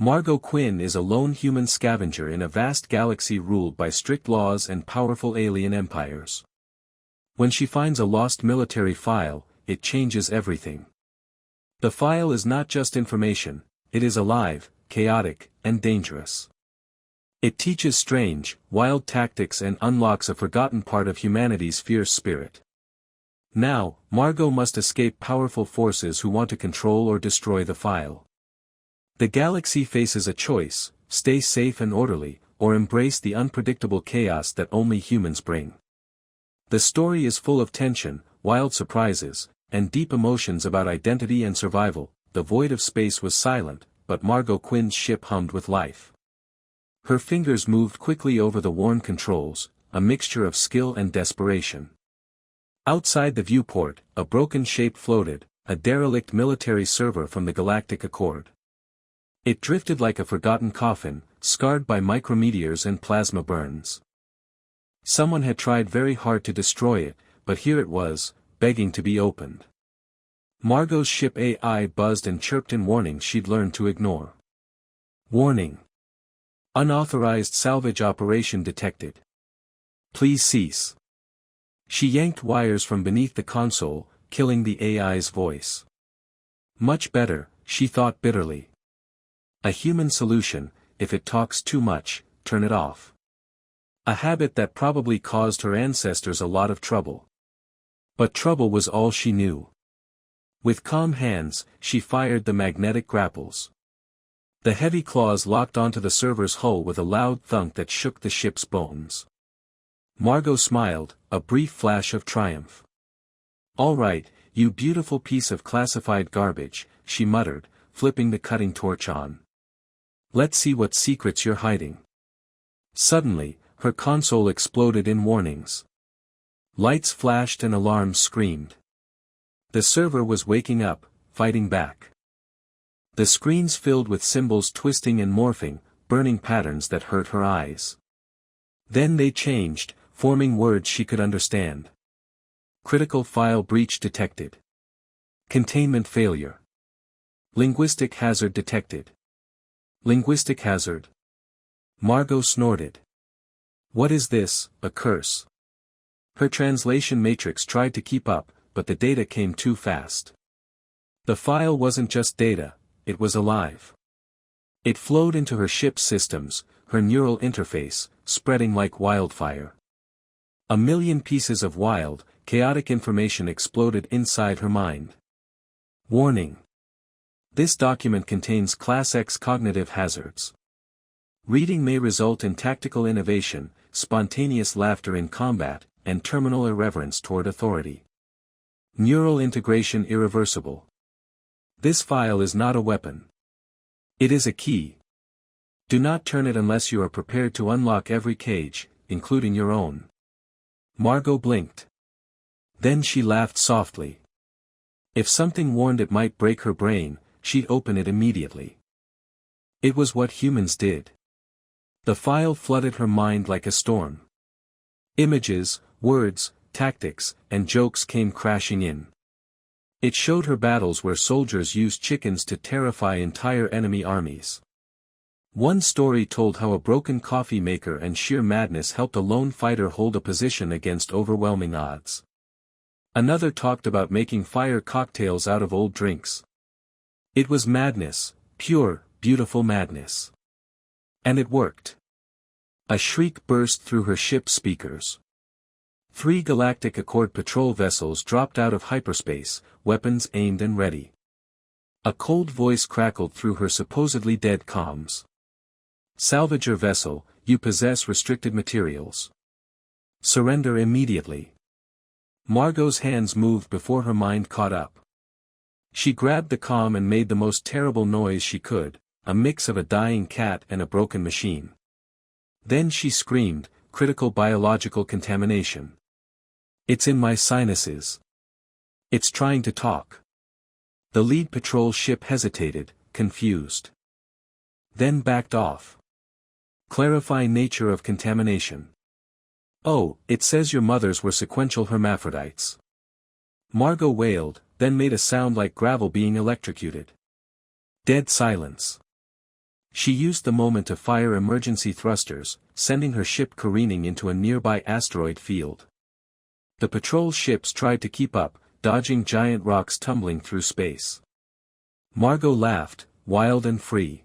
Margot Quinn is a lone human scavenger in a vast galaxy ruled by strict laws and powerful alien empires. When she finds a lost military file, it changes everything. The file is not just information, it is alive, chaotic, and dangerous. It teaches strange, wild tactics and unlocks a forgotten part of humanity's fierce spirit. Now, Margot must escape powerful forces who want to control or destroy the file. The galaxy faces a choice: stay safe and orderly, or embrace the unpredictable chaos that only humans bring. The story is full of tension, wild surprises, and deep emotions about identity and survival. The void of space was silent, but Margot Quinn's ship hummed with life. Her fingers moved quickly over the worn controls, a mixture of skill and desperation. Outside the viewport, a broken shape floated, a derelict military server from the Galactic Accord. It drifted like a forgotten coffin, scarred by micrometeors and plasma burns. Someone had tried very hard to destroy it, but here it was, begging to be opened. Margot's ship AI buzzed and chirped in warnings she'd learned to ignore. Warning. Unauthorized salvage operation detected. Please cease. She yanked wires from beneath the console, killing the AI's voice. Much better, she thought bitterly. A human solution: if it talks too much, turn it off. A habit that probably caused her ancestors a lot of trouble. But trouble was all she knew. With calm hands, she fired the magnetic grapples. The heavy claws locked onto the server's hull with a loud thunk that shook the ship's bones. Margot smiled, a brief flash of triumph. "All right, you beautiful piece of classified garbage," she muttered, flipping the cutting torch on. "Let's see what secrets you're hiding." Suddenly, her console exploded in warnings. Lights flashed and alarms screamed. The server was waking up, fighting back. The screens filled with symbols twisting and morphing, burning patterns that hurt her eyes. Then they changed, forming words she could understand. Critical file breach detected. Containment failure. Linguistic hazard detected. Linguistic hazard. Margot snorted. What is this, a curse? Her translation matrix tried to keep up, but the data came too fast. The file wasn't just data, it was alive. It flowed into her ship's systems, her neural interface, spreading like wildfire. A million pieces of wild, chaotic information exploded inside her mind. Warning. This document contains Class X cognitive hazards. Reading may result in tactical innovation, spontaneous laughter in combat, and terminal irreverence toward authority. Neural integration irreversible. This file is not a weapon. It is a key. Do not turn it unless you are prepared to unlock every cage, including your own. Margot blinked. Then she laughed softly. If something warned it might break her brain, she'd open it immediately. It was what humans did. The file flooded her mind like a storm. Images, words, tactics, and jokes came crashing in. It showed her battles where soldiers used chickens to terrify entire enemy armies. One story told how a broken coffee maker and sheer madness helped a lone fighter hold a position against overwhelming odds. Another talked about making fire cocktails out of old drinks. It was madness, pure, beautiful madness. And it worked. A shriek burst through her ship's speakers. 3 Galactic Accord patrol vessels dropped out of hyperspace, weapons aimed and ready. A cold voice crackled through her supposedly dead comms. "Salvager vessel, you possess restricted materials. Surrender immediately." Margot's hands moved before her mind caught up. She grabbed the comm and made the most terrible noise she could, a mix of a dying cat and a broken machine. Then she screamed, "Critical biological contamination. It's in my sinuses. It's trying to talk." The lead patrol ship hesitated, confused. Then backed off. "Clarify nature of contamination." "Oh, it says your mothers were sequential hermaphrodites." Margot wailed, then made a sound like gravel being electrocuted. Dead silence. She used the moment to fire emergency thrusters, sending her ship careening into a nearby asteroid field. The patrol ships tried to keep up, dodging giant rocks tumbling through space. Margot laughed, wild and free.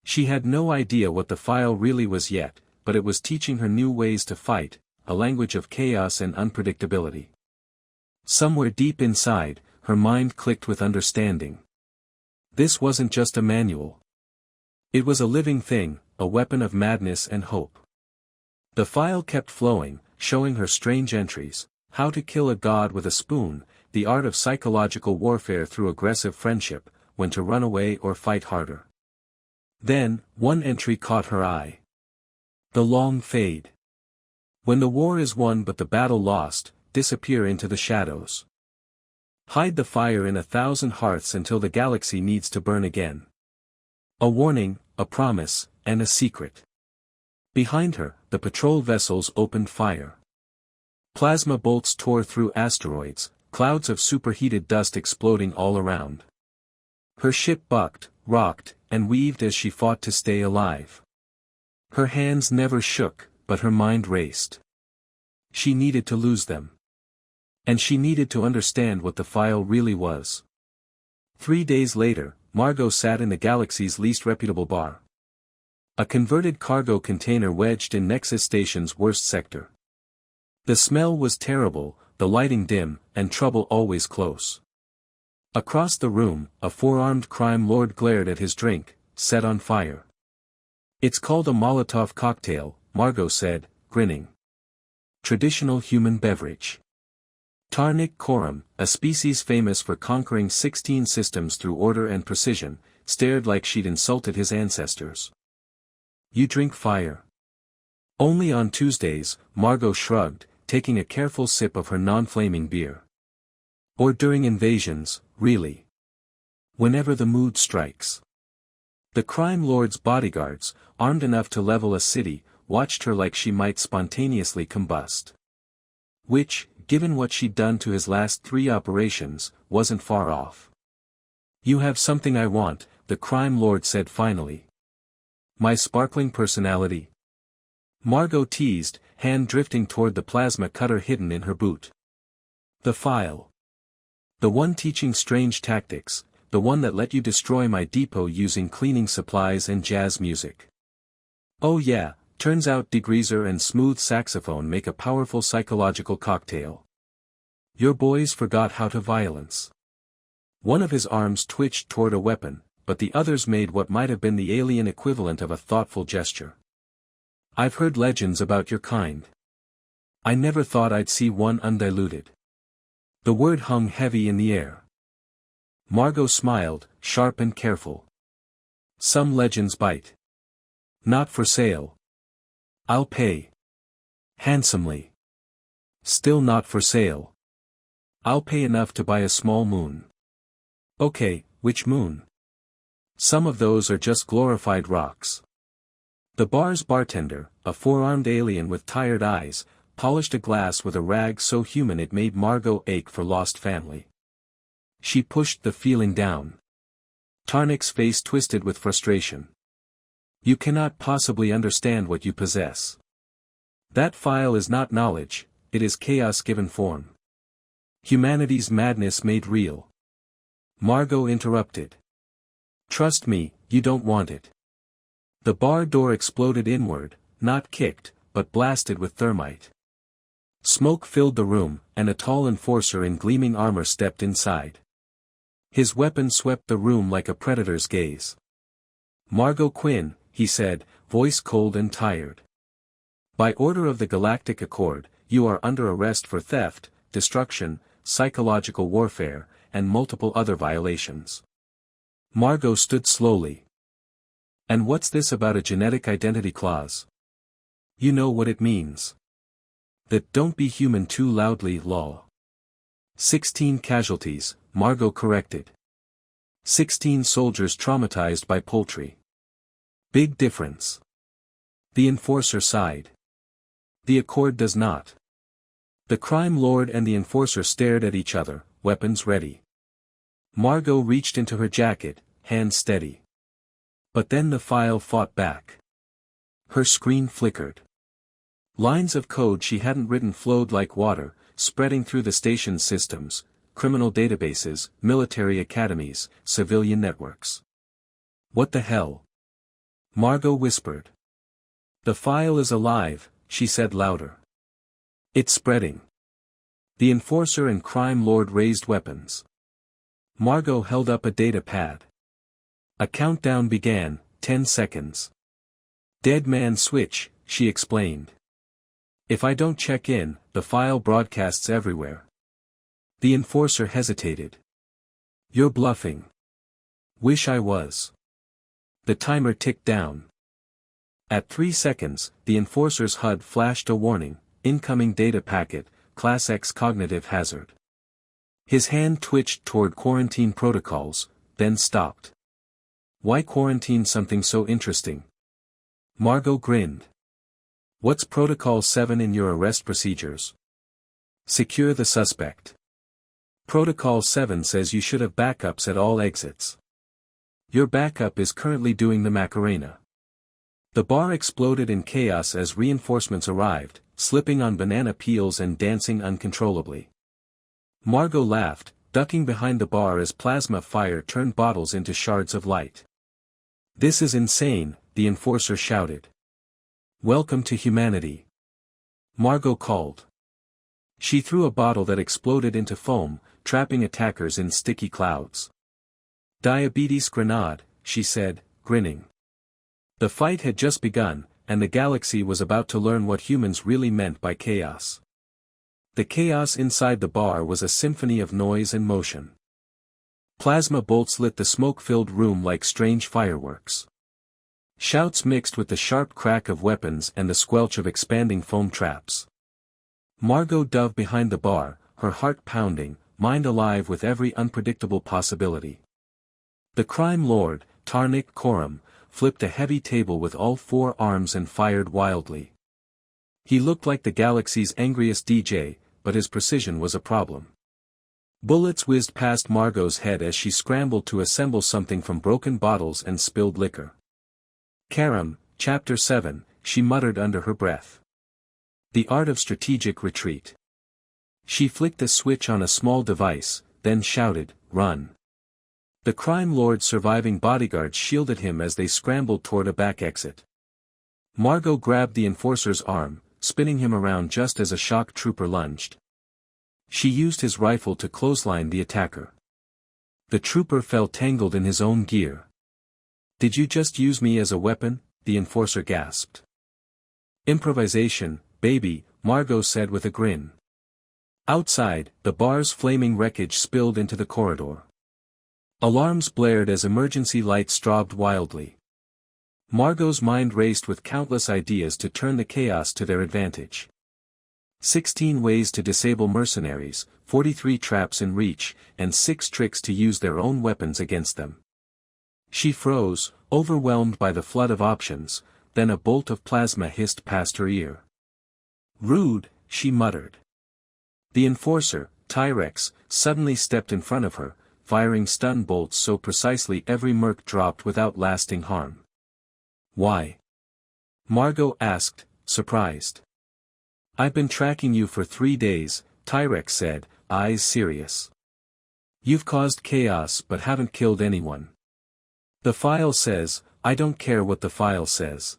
She had no idea what the file really was yet, but it was teaching her new ways to fight, a language of chaos and unpredictability. Somewhere deep inside, her mind clicked with understanding. This wasn't just a manual. It was a living thing, a weapon of madness and hope. The file kept flowing, showing her strange entries: how to kill a god with a spoon, the art of psychological warfare through aggressive friendship, when to run away or fight harder. Then, one entry caught her eye. The long fade. When the war is won but the battle lost, disappear into the shadows. Hide the fire in 1,000 hearths until the galaxy needs to burn again. A warning, a promise, and a secret. Behind her, the patrol vessels opened fire. Plasma bolts tore through asteroids, clouds of superheated dust exploding all around. Her ship bucked, rocked, and weaved as she fought to stay alive. Her hands never shook, but her mind raced. She needed to lose them. And she needed to understand what the file really was. 3 days later, Margot sat in the galaxy's least reputable bar. A converted cargo container wedged in Nexus Station's worst sector. The smell was terrible, the lighting dim, and trouble always close. Across the room, a four-armed crime lord glared at his drink, set on fire. "It's called a Molotov cocktail," Margot said, grinning. "Traditional human beverage. Tarnik Korum, a species famous for conquering 16 systems through order and precision, stared like she'd insulted his ancestors. "You drink fire?" "Only on Tuesdays," Margot shrugged, taking a careful sip of her non-flaming beer. "Or during invasions, really. Whenever the mood strikes." The crime lord's bodyguards, armed enough to level a city, watched her like she might spontaneously combust. Which, given what she'd done to his last 3 operations, wasn't far off. "You have something I want," the crime lord said finally. "My sparkling personality?" Margot teased, hand drifting toward the plasma cutter hidden in her boot. "The file. The one teaching strange tactics, the one that let you destroy my depot using cleaning supplies and jazz music." "Oh yeah, turns out degreaser and smooth saxophone make a powerful psychological cocktail. Your boys forgot how to violence." One of his arms twitched toward a weapon, but the others made what might have been the alien equivalent of a thoughtful gesture. "I've heard legends about your kind. I never thought I'd see one undiluted." The word hung heavy in the air. Margot smiled, sharp and careful. "Some legends bite. Not for sale. I'll pay. Handsomely. Still not for sale. I'll pay enough to buy a small moon." "Okay, which moon?" "Some of those are just glorified rocks." The bar's bartender, a four-armed alien with tired eyes, polished a glass with a rag so human it made Margot ache for lost family. She pushed the feeling down. Tarnik's face twisted with frustration. "You cannot possibly understand what you possess. That file is not knowledge, it is chaos given form. Humanity's madness made real." Margot interrupted. "Trust me, you don't want it." The bar door exploded inward, not kicked, but blasted with thermite. Smoke filled the room, and a tall enforcer in gleaming armor stepped inside. His weapon swept the room like a predator's gaze. "Margot Quinn," he said, voice cold and tired. "By order of the Galactic Accord, you are under arrest for theft, destruction, psychological warfare, and multiple other violations." Margot stood slowly. "And what's this about a genetic identity clause?" "You know what it means. That don't be human too loudly law." 16 casualties, Margot corrected. 16 soldiers traumatized by poultry. Big difference. The enforcer sighed. "The Accord does not." The crime lord and the enforcer stared at each other, weapons ready. Margot reached into her jacket, hands steady. But then the file fought back. Her screen flickered. Lines of code she hadn't written flowed like water, spreading through the station's systems, criminal databases, military academies, civilian networks. What the hell? Margot whispered. The file is alive, she said louder. It's spreading. The enforcer and crime lord raised weapons. Margot held up a data pad. A countdown began, 10 seconds. Dead man switch, she explained. If I don't check in, the file broadcasts everywhere. The enforcer hesitated. You're bluffing. Wish I was. The timer ticked down. At 3 seconds, the enforcer's HUD flashed a warning, incoming data packet, Class X cognitive hazard. His hand twitched toward quarantine protocols, then stopped. Why quarantine something so interesting? Margot grinned. What's Protocol 7 in your arrest procedures? Secure the suspect. Protocol 7 says you should have backups at all exits. Your backup is currently doing the Macarena. The bar exploded in chaos as reinforcements arrived, slipping on banana peels and dancing uncontrollably. Margot laughed, ducking behind the bar as plasma fire turned bottles into shards of light. This is insane, the enforcer shouted. Welcome to humanity. Margot called. She threw a bottle that exploded into foam, trapping attackers in sticky clouds. Diabetes grenade, she said, grinning. The fight had just begun, and the galaxy was about to learn what humans really meant by chaos. The chaos inside the bar was a symphony of noise and motion. Plasma bolts lit the smoke-filled room like strange fireworks. Shouts mixed with the sharp crack of weapons and the squelch of expanding foam traps. Margot dove behind the bar, her heart pounding, mind alive with every unpredictable possibility. The crime lord, Tarnik Koram, flipped a heavy table with all 4 arms and fired wildly. He looked like the galaxy's angriest DJ, but his precision was a problem. Bullets whizzed past Margot's head as she scrambled to assemble something from broken bottles and spilled liquor. Karam, Chapter 7, she muttered under her breath. The art of strategic retreat. She flicked a switch on a small device, then shouted, "Run." The crime lord's surviving bodyguards shielded him as they scrambled toward a back exit. Margot grabbed the enforcer's arm, spinning him around just as a shock trooper lunged. She used his rifle to clothesline the attacker. The trooper fell tangled in his own gear. Did you just use me as a weapon? The enforcer gasped. Improvisation, baby, Margot said with a grin. Outside, the bar's flaming wreckage spilled into the corridor. Alarms blared as emergency lights strobed wildly. Margot's mind raced with countless ideas to turn the chaos to their advantage. 16 ways to disable mercenaries, 43 traps in reach, and 6 tricks to use their own weapons against them. She froze, overwhelmed by the flood of options, then a bolt of plasma hissed past her ear. Rude, she muttered. The enforcer, Tyrex, suddenly stepped in front of her, firing stun bolts so precisely every merc dropped without lasting harm. Why? Margot asked, surprised. I've been tracking you for 3 days, Tyrex said, eyes serious. You've caused chaos but haven't killed anyone. The file says, I don't care what the file says.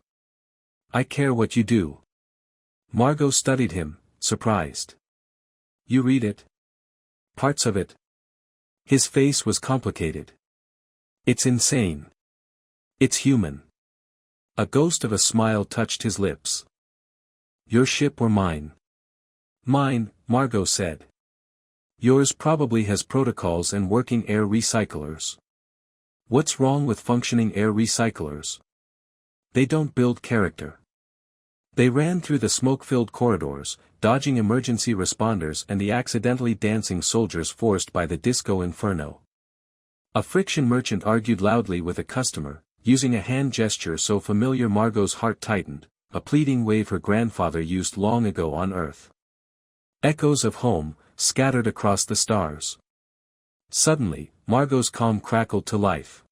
I care what you do. Margot studied him, surprised. You read it? Parts of it. His face was complicated. It's insane. It's human. A ghost of a smile touched his lips. Your ship or mine? Mine, Margot said. Yours probably has protocols and working air recyclers. What's wrong with functioning air recyclers? They don't build character. They ran through the smoke-filled corridors, dodging emergency responders and the accidentally dancing soldiers forced by the disco inferno. A friction merchant argued loudly with a customer, using a hand gesture so familiar Margot's heart tightened, a pleading wave her grandfather used long ago on Earth. Echoes of home, scattered across the stars. Suddenly, Margot's calm crackled to life.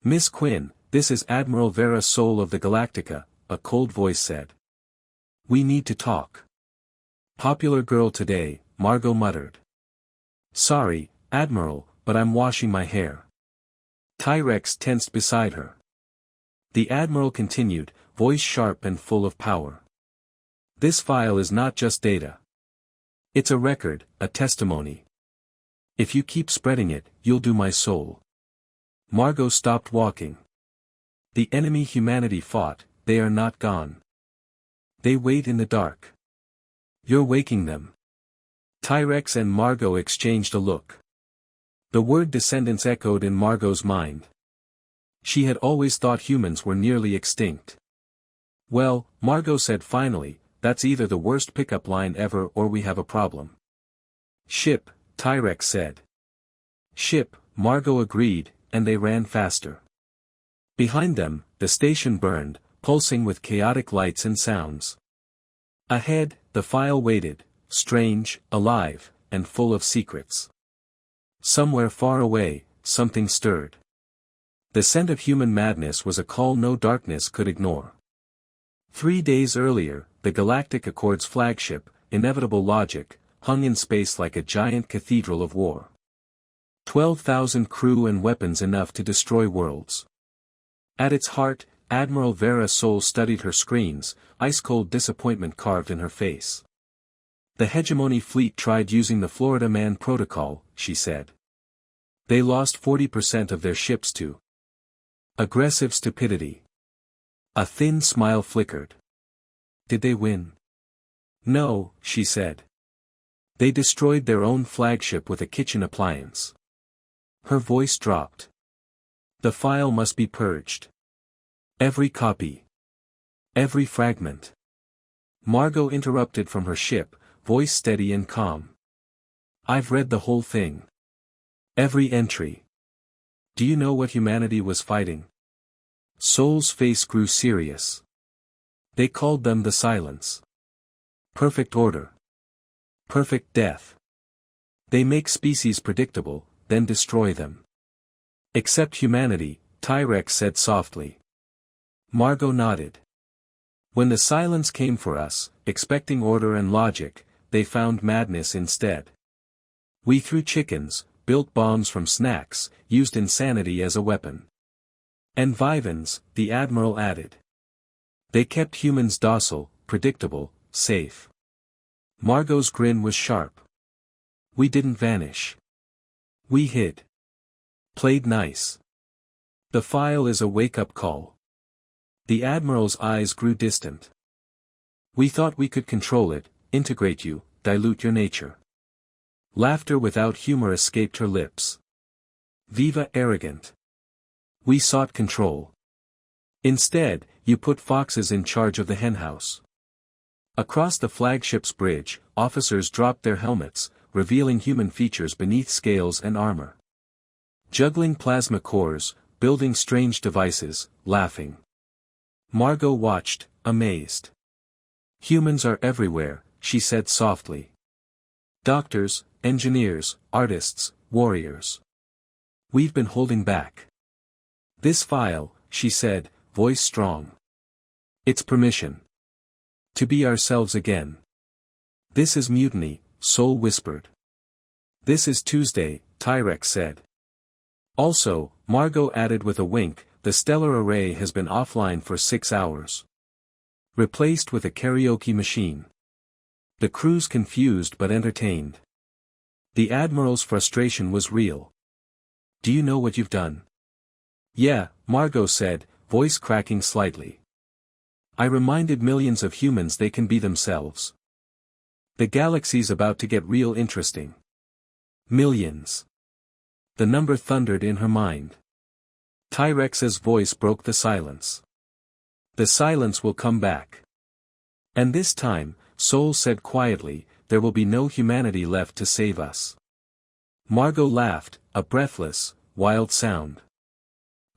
Miss Quinn, this is Admiral Vera Sol of the Galactica, a cold voice said. We need to talk. Popular girl today, Margot muttered. Sorry, Admiral, but I'm washing my hair. Tyrex tensed beside her. The Admiral continued, voice sharp and full of power. This file is not just data. It's a record, a testimony. If you keep spreading it, you'll do my soul. Margot stopped walking. The enemy humanity fought, they are not gone. They wait in the dark. You're waking them. Tyrex and Margot exchanged a look. The word descendants echoed in Margot's mind. She had always thought humans were nearly extinct. Well, Margot said finally, that's either the worst pickup line ever or we have a problem. Ship, Tyrex said. Ship, Margot agreed, and they ran faster. Behind them, the station burned, pulsing with chaotic lights and sounds. Ahead, the file waited, strange, alive, and full of secrets. Somewhere far away, something stirred. The scent of human madness was a call no darkness could ignore. 3 days earlier, the Galactic Accord's flagship, Inevitable Logic, hung in space like a giant cathedral of war. 12,000 crew and weapons enough to destroy worlds. At its heart, Admiral Vera Sol studied her screens, ice-cold disappointment carved in her face. The Hegemony fleet tried using the Florida Man protocol, she said. They lost 40% of their ships to aggressive stupidity. A thin smile flickered. Did they win? No, she said. They destroyed their own flagship with a kitchen appliance. Her voice dropped. The file must be purged. Every copy. Every fragment. Margot interrupted from her ship, voice steady and calm. I've read the whole thing. Every entry. Do you know what humanity was fighting? Sol's face grew serious. They called them the Silence. Perfect order. Perfect death. They make species predictable, then destroy them. Except humanity, Tyrex said softly. Margot nodded. When the Silence came for us, expecting order and logic, they found madness instead. We threw chickens, built bombs from snacks, used insanity as a weapon. And Vivens, the Admiral added. They kept humans docile, predictable, safe. Margot's grin was sharp. We didn't vanish. We hid. Played nice. The file is a wake-up call. The Admiral's eyes grew distant. We thought we could control it, integrate you, dilute your nature. Laughter without humor escaped her lips. Viva arrogant. We sought control. Instead, you put foxes in charge of the henhouse. Across the flagship's bridge, officers dropped their helmets, revealing human features beneath scales and armor. Juggling plasma cores, building strange devices, laughing. Margot watched, amazed. Humans are everywhere, she said softly. Doctors, engineers, artists, warriors. We've been holding back. This file, she said, voice strong. It's permission. To be ourselves again. This is mutiny, Sol whispered. This is Tuesday, Tyrex said. Also, Margot added with a wink, the stellar array has been offline for 6 hours. Replaced with a karaoke machine. The crew's confused but entertained. The Admiral's frustration was real. Do you know what you've done? Yeah, Margot said, voice cracking slightly. I reminded millions of humans they can be themselves. The galaxy's about to get real interesting. Millions. The number thundered in her mind. Tyrex's voice broke the silence. The Silence will come back. And this time, Sol said quietly, there will be no humanity left to save us. Margot laughed, a breathless, wild sound.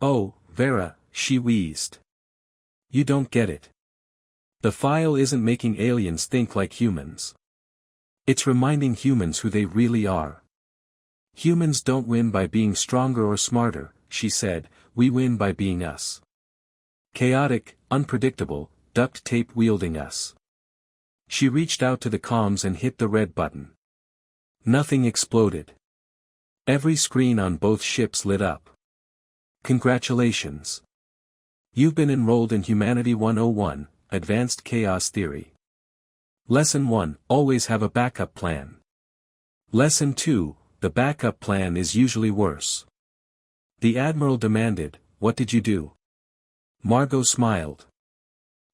Oh, Vera, she wheezed. You don't get it. The file isn't making aliens think like humans. It's reminding humans who they really are. Humans don't win by being stronger or smarter, she said, we win by being us. Chaotic, unpredictable, duct tape wielding us. She reached out to the comms and hit the red button. Nothing exploded. Every screen on both ships lit up. Congratulations. You've been enrolled in Humanity 101, Advanced Chaos Theory. Lesson 1, always have a backup plan. Lesson 2, the backup plan is usually worse. The Admiral demanded, "What did you do?" Margot smiled.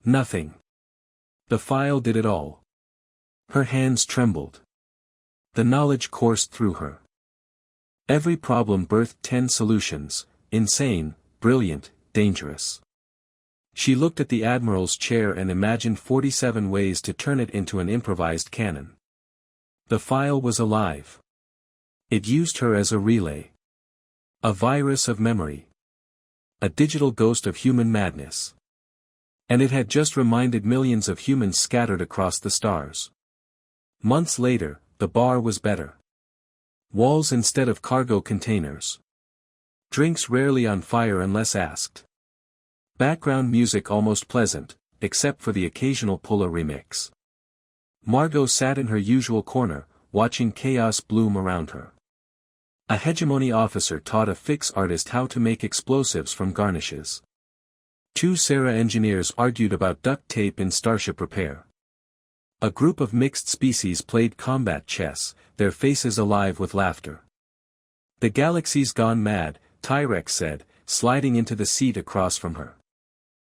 "Nothing. The file did it all." Her hands trembled. The knowledge coursed through her. Every problem birthed 10 solutions, insane, brilliant, dangerous. She looked at the Admiral's chair and imagined 47 ways to turn it into an improvised cannon. The file was alive. It used her as a relay. A virus of memory. A digital ghost of human madness. And it had just reminded millions of humans scattered across the stars. Months later, the bar was better. Walls instead of cargo containers. Drinks rarely on fire unless asked. Background music almost pleasant, except for the occasional Pulla remix. Margot sat in her usual corner, watching chaos bloom around her. A hegemony officer taught a fix artist how to make explosives from garnishes. 2 Sarah engineers argued about duct tape in starship repair. A group of mixed species played combat chess, their faces alive with laughter. "The galaxy's gone mad," Tyrex said, sliding into the seat across from her.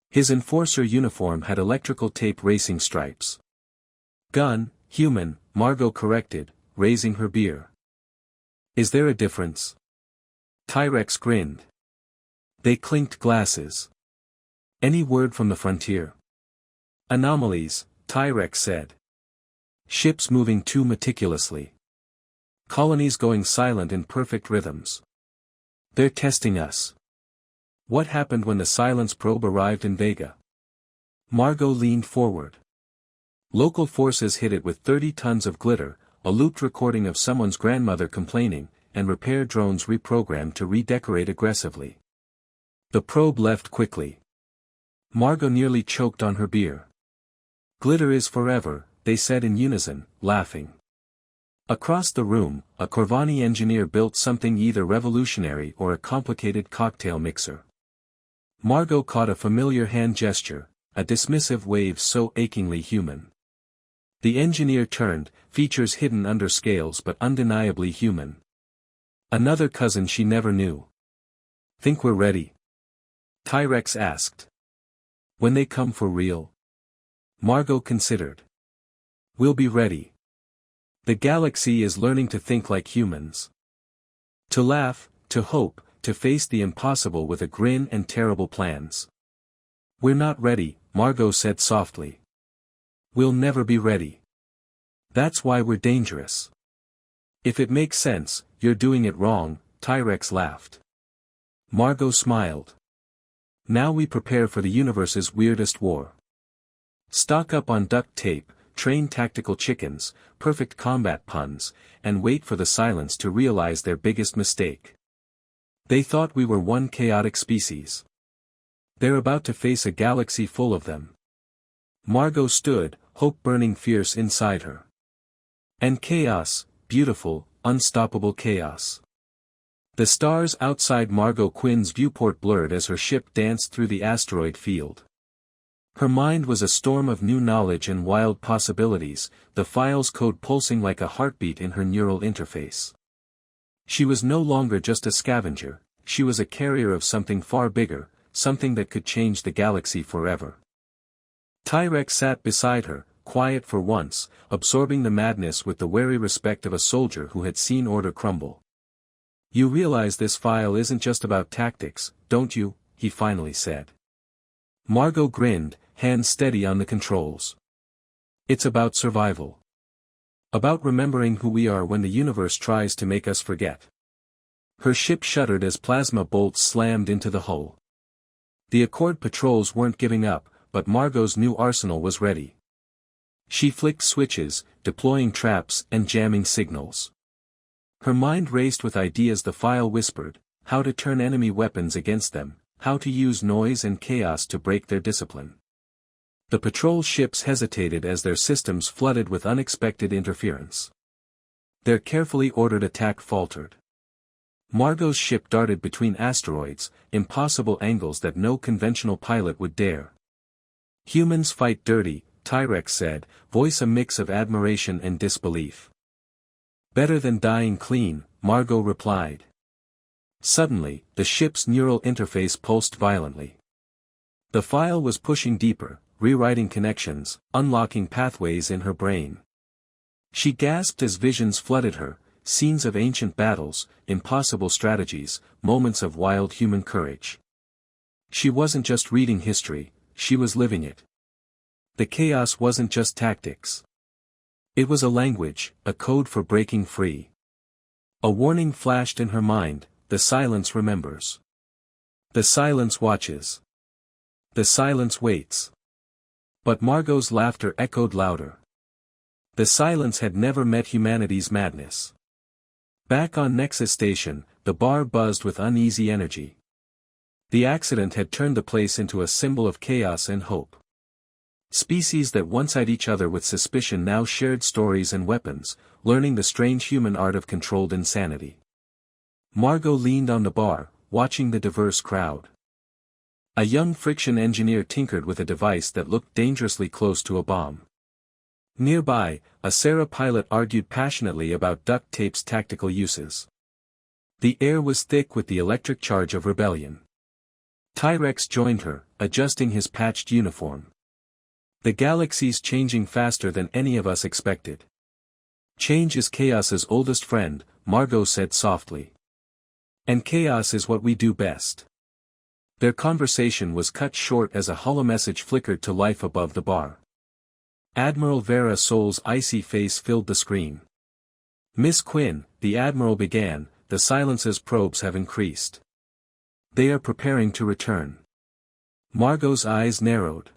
His enforcer uniform had electrical tape racing stripes. "Gun, human," Margot corrected, raising her beer. "Is there a difference?" Tyrex grinned. They clinked glasses. "Any word from the frontier?" "Anomalies," Tyrex said. "Ships moving too meticulously. Colonies going silent in perfect rhythms. They're testing us." "What happened when the silence probe arrived in Vega?" Margot leaned forward. "Local forces hit it with 30 tons of glitter, a looped recording of someone's grandmother complaining, and repair drones reprogrammed to redecorate aggressively. The probe left quickly." Margot nearly choked on her beer. "Glitter is forever," they said in unison, laughing. Across the room, a Corvani engineer built something either revolutionary or a complicated cocktail mixer. Margot caught a familiar hand gesture, a dismissive wave so achingly human. The engineer turned, features hidden under scales but undeniably human. Another cousin she never knew. "Think we're ready?" Tyrex asked. "When they come for real?" Margot considered. "We'll be ready. The galaxy is learning to think like humans. To laugh, to hope, to face the impossible with a grin and terrible plans." "We're not ready," Margot said softly. "We'll never be ready. That's why we're dangerous." "If it makes sense, you're doing it wrong," Tyrex laughed. Margot smiled. "Now we prepare for the universe's weirdest war. Stock up on duct tape, train tactical chickens, perfect combat puns, and wait for the silence to realize their biggest mistake. They thought we were one chaotic species. They're about to face a galaxy full of them." Margot stood, hope burning fierce inside her. And chaos, beautiful, unstoppable chaos. The stars outside Margot Quinn's viewport blurred as her ship danced through the asteroid field. Her mind was a storm of new knowledge and wild possibilities, the file's code pulsing like a heartbeat in her neural interface. She was no longer just a scavenger, she was a carrier of something far bigger, something that could change the galaxy forever. Tyrex sat beside her, quiet for once, absorbing the madness with the wary respect of a soldier who had seen order crumble. "You realize this file isn't just about tactics, don't you?" he finally said. Margot grinned, hands steady on the controls. "It's about survival. About remembering who we are when the universe tries to make us forget." Her ship shuddered as plasma bolts slammed into the hull. The Accord patrols weren't giving up, but Margot's new arsenal was ready. She flicked switches, deploying traps and jamming signals. Her mind raced with ideas. The file whispered, how to turn enemy weapons against them, how to use noise and chaos to break their discipline. The patrol ships hesitated as their systems flooded with unexpected interference. Their carefully ordered attack faltered. Margot's ship darted between asteroids, impossible angles that no conventional pilot would dare. "Humans fight dirty," Tyrex said, voice a mix of admiration and disbelief. "Better than dying clean," Margot replied. Suddenly, the ship's neural interface pulsed violently. The file was pushing deeper, rewriting connections, unlocking pathways in her brain. She gasped as visions flooded her, scenes of ancient battles, impossible strategies, moments of wild human courage. She wasn't just reading history, she was living it. The chaos wasn't just tactics. It was a language, a code for breaking free. A warning flashed in her mind: the silence remembers. The silence watches. The silence waits. But Margot's laughter echoed louder. The silence had never met humanity's madness. Back on Nexus Station, the bar buzzed with uneasy energy. The accident had turned the place into a symbol of chaos and hope. Species that once eyed each other with suspicion now shared stories and weapons, learning the strange human art of controlled insanity. Margot leaned on the bar, watching the diverse crowd. A young friction engineer tinkered with a device that looked dangerously close to a bomb. Nearby, a Sarah pilot argued passionately about duct tape's tactical uses. The air was thick with the electric charge of rebellion. Tyrex joined her, adjusting his patched uniform. "The galaxy's changing faster than any of us expected. Change is chaos's oldest friend," Margot said softly. "And chaos is what we do best." Their conversation was cut short as a holomessage flickered to life above the bar. Admiral Vera Sol's icy face filled the screen. "Miss Quinn," the Admiral began, "the silence's probes have increased. They are preparing to return." Margot's eyes narrowed.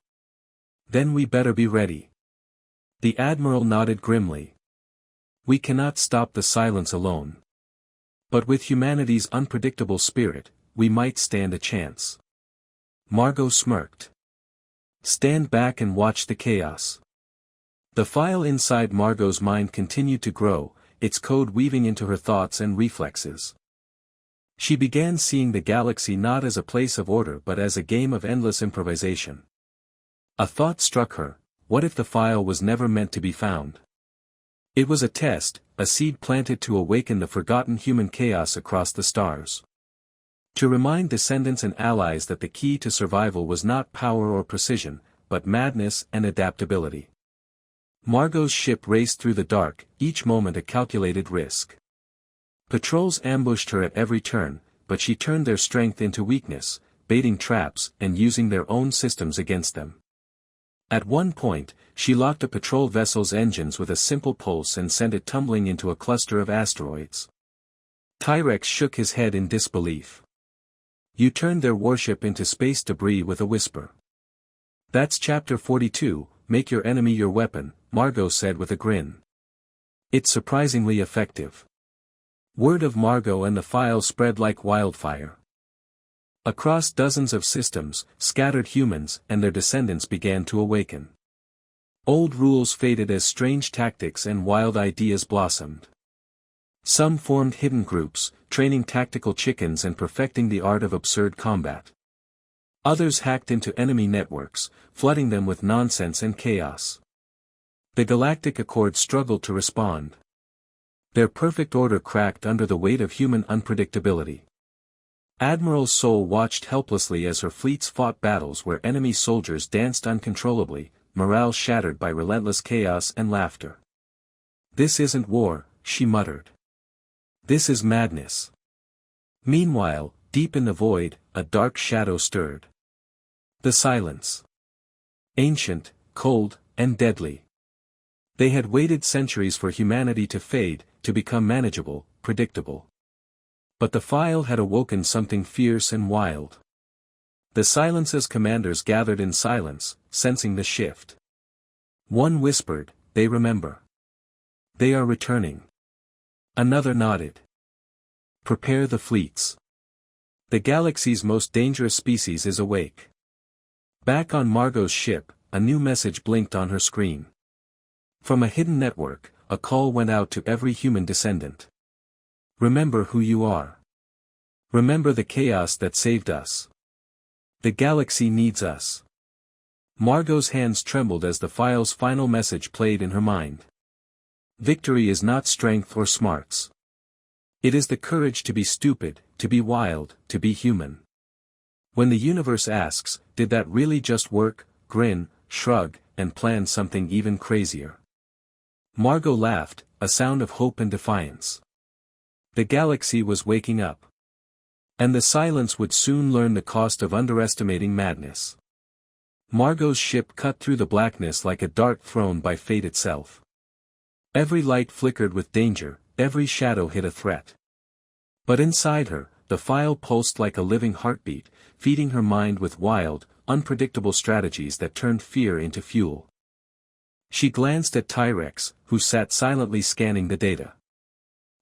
"Then we better be ready." The Admiral nodded grimly. "We cannot stop the silence alone. But with humanity's unpredictable spirit, we might stand a chance." Margot smirked. "Stand back and watch the chaos." The file inside Margot's mind continued to grow, its code weaving into her thoughts and reflexes. She began seeing the galaxy not as a place of order but as a game of endless improvisation. A thought struck her: what if the file was never meant to be found? It was a test, a seed planted to awaken the forgotten human chaos across the stars. To remind descendants and allies that the key to survival was not power or precision, but madness and adaptability. Margot's ship raced through the dark, each moment a calculated risk. Patrols ambushed her at every turn, but she turned their strength into weakness, baiting traps and using their own systems against them. At one point, she locked a patrol vessel's engines with a simple pulse and sent it tumbling into a cluster of asteroids. Tyrex shook his head in disbelief. "You turned their warship into space debris with a whisper." "That's Chapter 42, Make Your Enemy Your Weapon," Margot said with a grin. "It's surprisingly effective." Word of Margot and the file spread like wildfire. Across dozens of systems, scattered humans and their descendants began to awaken. Old rules faded as strange tactics and wild ideas blossomed. Some formed hidden groups, training tactical chickens and perfecting the art of absurd combat. Others hacked into enemy networks, flooding them with nonsense and chaos. The Galactic Accord struggled to respond. Their perfect order cracked under the weight of human unpredictability. Admiral Sol watched helplessly as her fleets fought battles where enemy soldiers danced uncontrollably, morale shattered by relentless chaos and laughter. "This isn't war," she muttered. "This is madness." Meanwhile, deep in the void, a dark shadow stirred. The silence. Ancient, cold, and deadly. They had waited centuries for humanity to fade, to become manageable, predictable. But the file had awoken something fierce and wild. The silence's commanders gathered in silence, sensing the shift. One whispered, "They remember. They are returning." Another nodded. "Prepare the fleets." The galaxy's most dangerous species is awake. Back on Margot's ship, a new message blinked on her screen. From a hidden network, a call went out to every human descendant. Remember who you are. Remember the chaos that saved us. The galaxy needs us. Margot's hands trembled as the file's final message played in her mind. Victory is not strength or smarts. It is the courage to be stupid, to be wild, to be human. When the universe asks, did that really just work, grin, shrug, and plan something even crazier. Margot laughed, a sound of hope and defiance. The galaxy was waking up. And the silence would soon learn the cost of underestimating madness. Margot's ship cut through the blackness like a dart thrown by fate itself. Every light flickered with danger, every shadow hid a threat. But inside her, the file pulsed like a living heartbeat, feeding her mind with wild, unpredictable strategies that turned fear into fuel. She glanced at Tyrex, who sat silently scanning the data.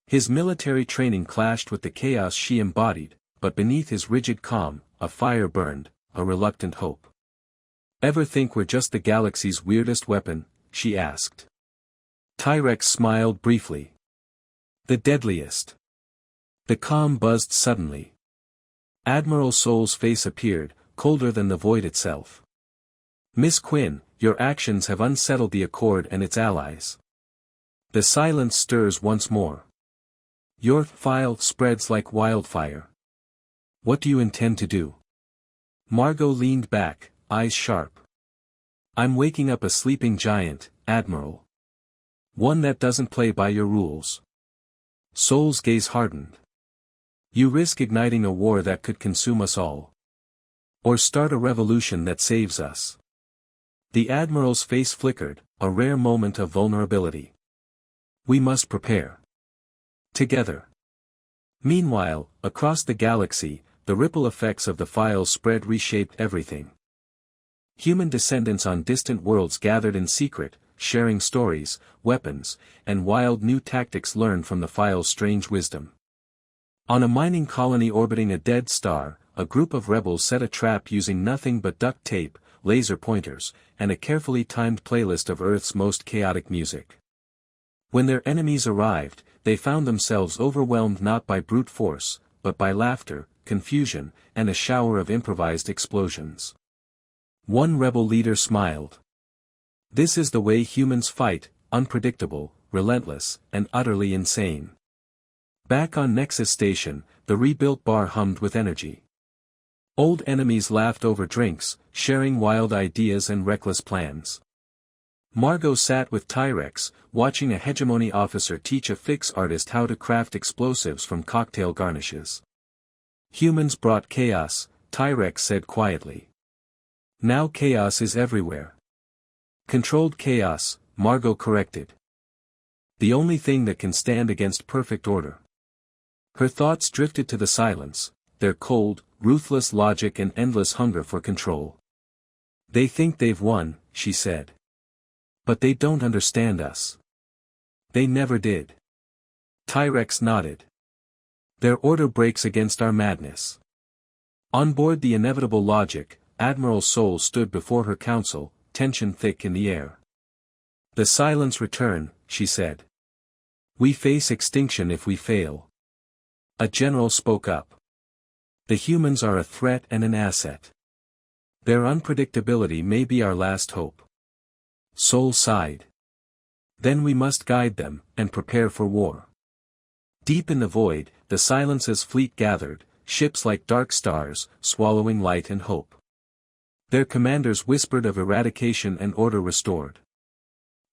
His military training clashed with the chaos she embodied, but beneath his rigid calm, a fire burned, a reluctant hope. "Ever think we're just the galaxy's weirdest weapon?" she asked. Tyrex smiled briefly. "The deadliest." The calm buzzed suddenly. Admiral Sol's face appeared, colder than the void itself. "Miss Quinn, your actions have unsettled the Accord and its allies. The silence stirs once more. Your file spreads like wildfire. What do you intend to do?" Margot leaned back, eyes sharp. "I'm waking up a sleeping giant, Admiral. One that doesn't play by your rules." Sol's gaze hardened. "You risk igniting a war that could consume us all. Or start a revolution that saves us." The Admiral's face flickered, a rare moment of vulnerability. "We must prepare. Together." Meanwhile, across the galaxy, the ripple effects of the file's spread reshaped everything. Human descendants on distant worlds gathered in secret, sharing stories, weapons, and wild new tactics learned from the file's strange wisdom. On a mining colony orbiting a dead star, a group of rebels set a trap using nothing but duct tape, laser pointers, and a carefully timed playlist of Earth's most chaotic music. When their enemies arrived, they found themselves overwhelmed not by brute force, but by laughter, confusion, and a shower of improvised explosions. One rebel leader smiled. "This is the way humans fight, unpredictable, relentless, and utterly insane." Back on Nexus Station, the rebuilt bar hummed with energy. Old enemies laughed over drinks, sharing wild ideas and reckless plans. Margot sat with Tyrex, watching a hegemony officer teach a fix artist how to craft explosives from cocktail garnishes. "Humans brought chaos," Tyrex said quietly. "Now chaos is everywhere." "Controlled chaos," Margot corrected. "The only thing that can stand against perfect order." Her thoughts drifted to the silence, their cold, ruthless logic and endless hunger for control. "They think they've won," she said. "But they don't understand us. They never did." Tyrex nodded. "Their order breaks against our madness." On board the inevitable logic, Admiral Sol stood before her council, tension thick in the air. "The silence return," she said. "We face extinction if we fail." A general spoke up. "The humans are a threat and an asset. Their unpredictability may be our last hope." Sol sighed. "Then we must guide them, and prepare for war." Deep in the void, the silence's fleet gathered, ships like dark stars, swallowing light and hope. Their commanders whispered of eradication and order restored.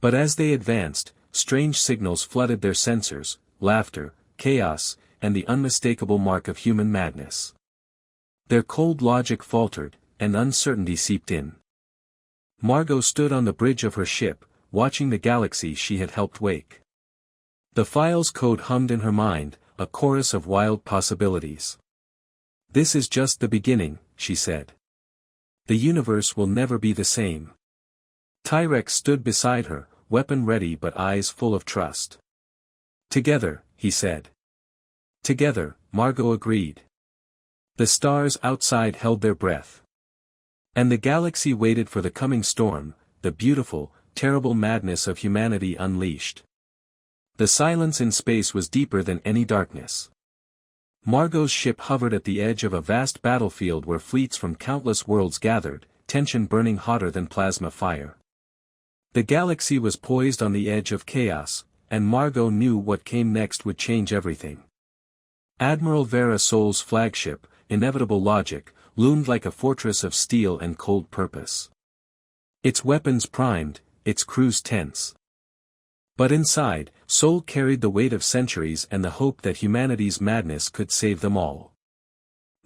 But as they advanced, strange signals flooded their sensors: laughter, chaos, and the unmistakable mark of human madness. Their cold logic faltered, and uncertainty seeped in. Margot stood on the bridge of her ship, watching the galaxy she had helped wake. The file's code hummed in her mind, a chorus of wild possibilities. "This is just the beginning," she said. "The universe will never be the same." Tyrex stood beside her, weapon ready but eyes full of trust. "Together," he said. "Together," Margot agreed. The stars outside held their breath. And the galaxy waited for the coming storm, the beautiful, terrible madness of humanity unleashed. The silence in space was deeper than any darkness. Margot's ship hovered at the edge of a vast battlefield where fleets from countless worlds gathered, tension burning hotter than plasma fire. The galaxy was poised on the edge of chaos, and Margot knew what came next would change everything. Admiral Vera Sol's flagship, Inevitable Logic, loomed like a fortress of steel and cold purpose. Its weapons primed, its crews tense. But inside, Sol carried the weight of centuries and the hope that humanity's madness could save them all.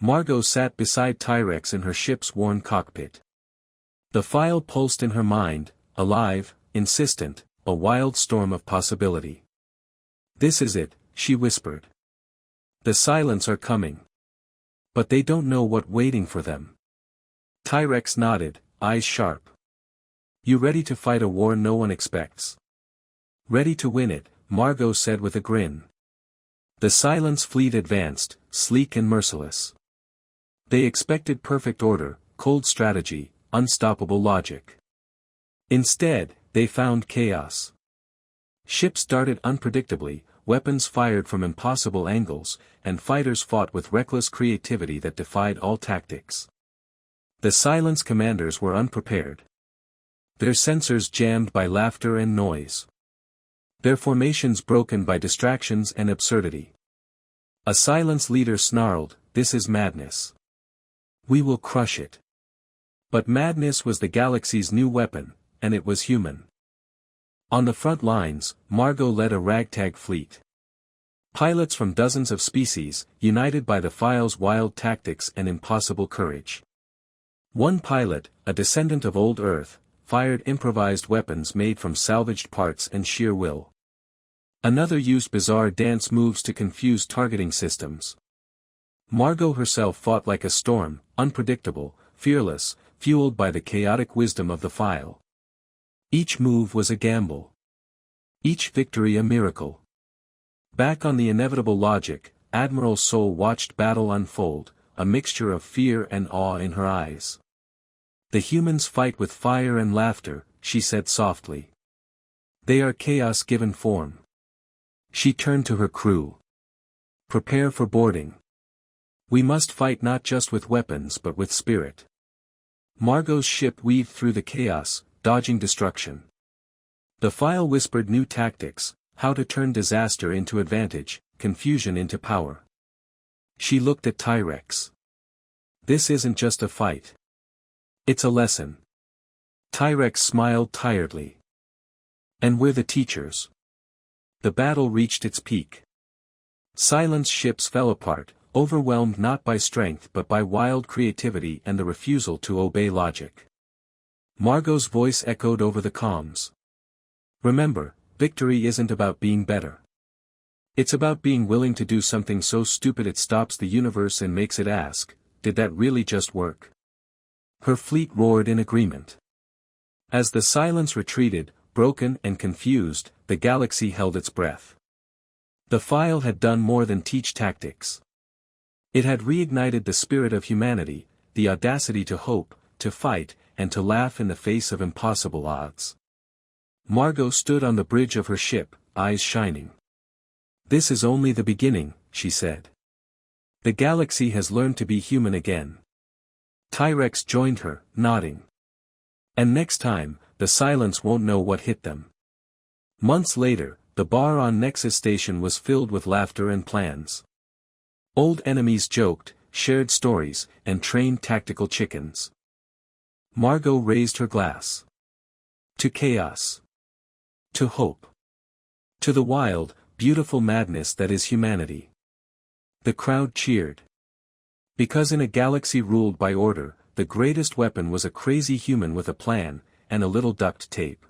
Margot sat beside Tyrex in her ship's worn cockpit. The file pulsed in her mind, alive, insistent, a wild storm of possibility. "This is it," she whispered. "The silence are coming. But they don't know what's waiting for them." Tyrex nodded, eyes sharp. "You ready to fight a war no one expects?" "Ready to win it," Margot said with a grin. The Silence fleet advanced, sleek and merciless. They expected perfect order, cold strategy, unstoppable logic. Instead, they found chaos. Ships darted unpredictably, weapons fired from impossible angles, and fighters fought with reckless creativity that defied all tactics. The Silence commanders were unprepared. Their sensors jammed by laughter and noise. Their formations broken by distractions and absurdity. A Silence leader snarled, "This is madness. We will crush it." But madness was the galaxy's new weapon, and it was human. On the front lines, Margot led a ragtag fleet. Pilots from dozens of species, united by the file's wild tactics and impossible courage. One pilot, a descendant of old Earth, fired improvised weapons made from salvaged parts and sheer will. Another used bizarre dance moves to confuse targeting systems. Margot herself fought like a storm, unpredictable, fearless, fueled by the chaotic wisdom of the file. Each move was a gamble. Each victory a miracle. Back on the Inevitable Logic, Admiral Sol watched battle unfold, a mixture of fear and awe in her eyes. "The humans fight with fire and laughter," she said softly. "They are chaos given form." She turned to her crew. "Prepare for boarding. We must fight not just with weapons but with spirit." Margot's ship weaved through the chaos, dodging destruction. The file whispered new tactics, how to turn disaster into advantage, confusion into power. She looked at Tyrex. "This isn't just a fight. It's a lesson." Tyrex smiled tiredly. "And we're the teachers." The battle reached its peak. Silence ships fell apart, overwhelmed not by strength but by wild creativity and the refusal to obey logic. Margot's voice echoed over the comms. "Remember, victory isn't about being better. It's about being willing to do something so stupid it stops the universe and makes it ask, did that really just work?" Her fleet roared in agreement. As the Silence retreated, broken and confused, the galaxy held its breath. The file had done more than teach tactics. It had reignited the spirit of humanity, the audacity to hope, to fight, and to laugh in the face of impossible odds. Margot stood on the bridge of her ship, eyes shining. "This is only the beginning," she said. "The galaxy has learned to be human again." Tyrex joined her, nodding. "And next time, the Silence won't know what hit them." Months later, the bar on Nexus Station was filled with laughter and plans. Old enemies joked, shared stories, and trained tactical chickens. Margot raised her glass. To chaos. To hope. To the wild, beautiful madness that is humanity. The crowd cheered. Because in a galaxy ruled by order, the greatest weapon was a crazy human with a plan, and a little duct tape.